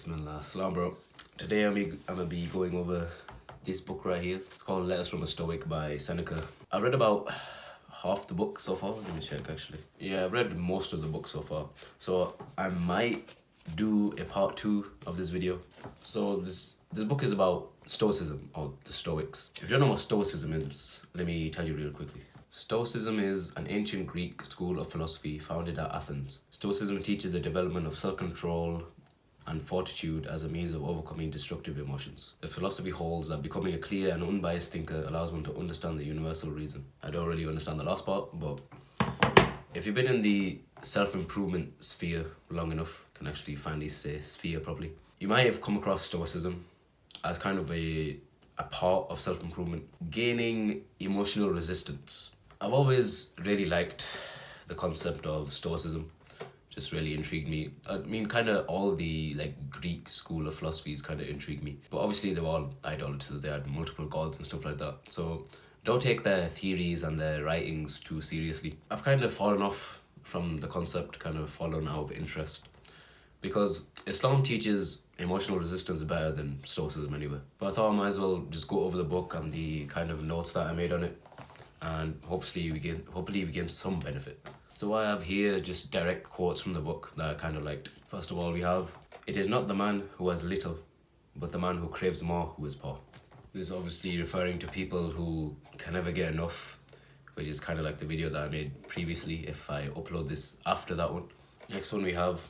Bismillah. Salam, bro. Today I'm gonna be going over this book right here. It's called Letters from a Stoic by Seneca. I've read about half the book so far. Let me check actually. Yeah, I've read most of the book so far. So I might do a part 2 of this video. So this book is about Stoicism, or the Stoics. If you don't know what Stoicism is, let me tell you real quickly. Stoicism is an ancient Greek school of philosophy founded at Athens. Stoicism teaches the development of self-control and fortitude as a means of overcoming destructive emotions. The philosophy holds that becoming a clear and unbiased thinker allows one to understand the universal reason. I don't really understand the last part, but if you've been in the self-improvement sphere long enough, can actually finally say sphere properly, you might have come across Stoicism as kind of a part of self-improvement. Gaining emotional resistance. I've always really liked the concept of Stoicism. Just really intrigued me. I mean, kind of all the Greek school of philosophies kind of intrigued me. But obviously they were all idolaters. They had multiple gods and stuff like that. So don't take their theories and their writings too seriously. I've kind of fallen off from the concept, kind of fallen out of interest. Because Islam teaches emotional resistance better than Stoicism anyway. But I thought I might as well just go over the book and the kind of notes that I made on it. And hopefully we gain some benefit. So I have here just direct quotes from the book that I kind of liked. First of all, we have, "It is not the man who has little, but the man who craves more who is poor." This is obviously referring to people who can never get enough, which is kind of like the video that I made previously if I upload this after that one. Next one we have,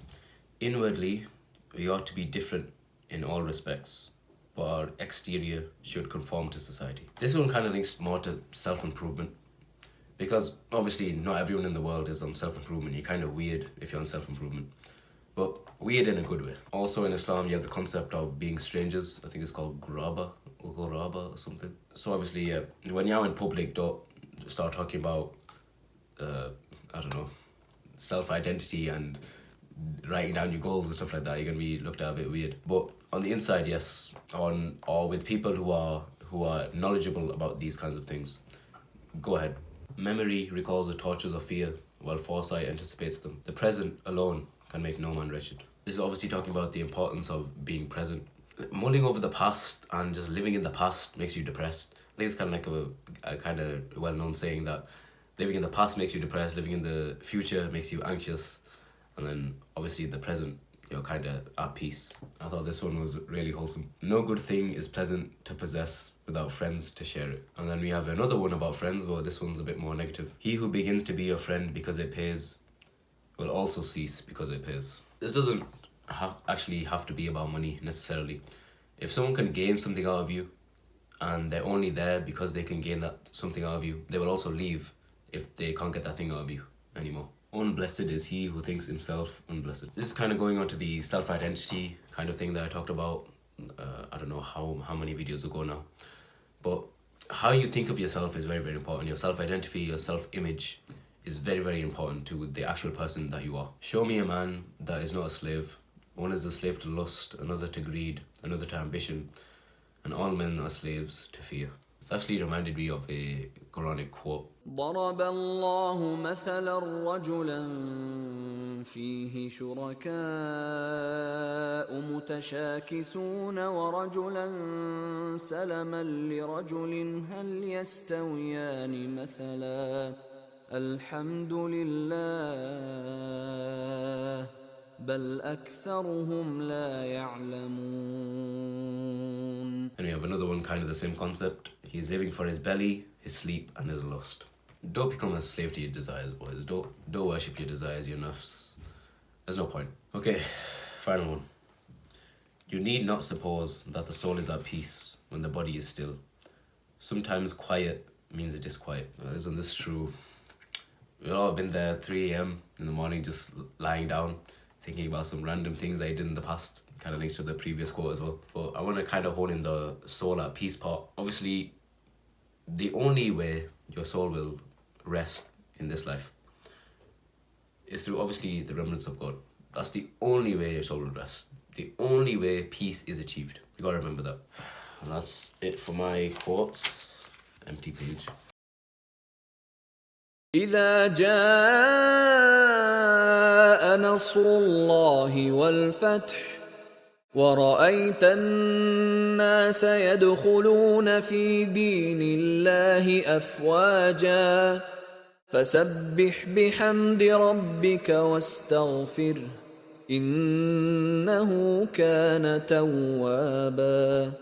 "Inwardly, we ought to be different in all respects, but our exterior should conform to society." This one kind of links more to self-improvement. Because obviously not everyone in the world is on self-improvement. You're kind of weird if you're on self-improvement. But weird in a good way. Also in Islam, you have the concept of being strangers. I think it's called ghuraba or something. So obviously, when you're in public, don't start talking about, self-identity and writing down your goals and stuff like that. You're going to be looked at a bit weird. But on the inside, yes, or with people who are knowledgeable about these kinds of things, go ahead. "Memory recalls the tortures of fear, while foresight anticipates them. The present alone can make no man wretched." This is obviously talking about the importance of being present. Mulling over the past and just living in the past makes you depressed. I think it's kind of like a kind of well-known saying that living in the past makes you depressed, living in the future makes you anxious, and then obviously in the present, you're kind of at peace. I thought this one was really wholesome. "No good thing is pleasant to possess without friends to share it." And then we have another one about friends, but this one's a bit more negative. "He who begins to be your friend because it pays will also cease because it pays." This doesn't actually have to be about money necessarily. If someone can gain something out of you and they're only there because they can gain that something out of you, they will also leave if they can't get that thing out of you anymore. "Unblessed is he who thinks himself unblessed." This is kind of going on to the self-identity kind of thing that I talked about, I don't know how many videos ago now. But how you think of yourself is very, very important. Your self-identity, your self-image is very, very important to the actual person that you are. "Show me a man that is not a slave. One is a slave to lust, another to greed, another to ambition, and all men are slaves to fear." It actually reminded me of a Quranic quote. ضرب الله مثلا رجلا فيه شركاء متشاكسون ورجلا سلما لرجل هل يستويان مثلا الحمد لله بل أكثرهم لا يعلمون. And we have another one, kind of the same concept. "He's living for his belly, his sleep, and his lust." Don't become a slave to your desires, boys. Don't worship your desires, your nafs. There's no point. Okay, final one. "You need not suppose that the soul is at peace when the body is still. Sometimes quiet means it is quiet." Isn't this true? We've all been there 3 a.m. in the morning, just lying down, thinking about some random things I did in the past. Kind of links to the previous quote as well. But I want to kind of hone in the soul at peace part. Obviously, the only way your soul will rest in this life is through obviously the remembrance of God. That's the only way your soul will rest. The only way peace is achieved. You gotta remember that. And that's it for my quotes. Empty page. إذا جاء نصر الله والفتح ورأيت الناس يدخلون في دين الله أفواجا فسبح بحمد ربك واستغفره إنه كان توابا.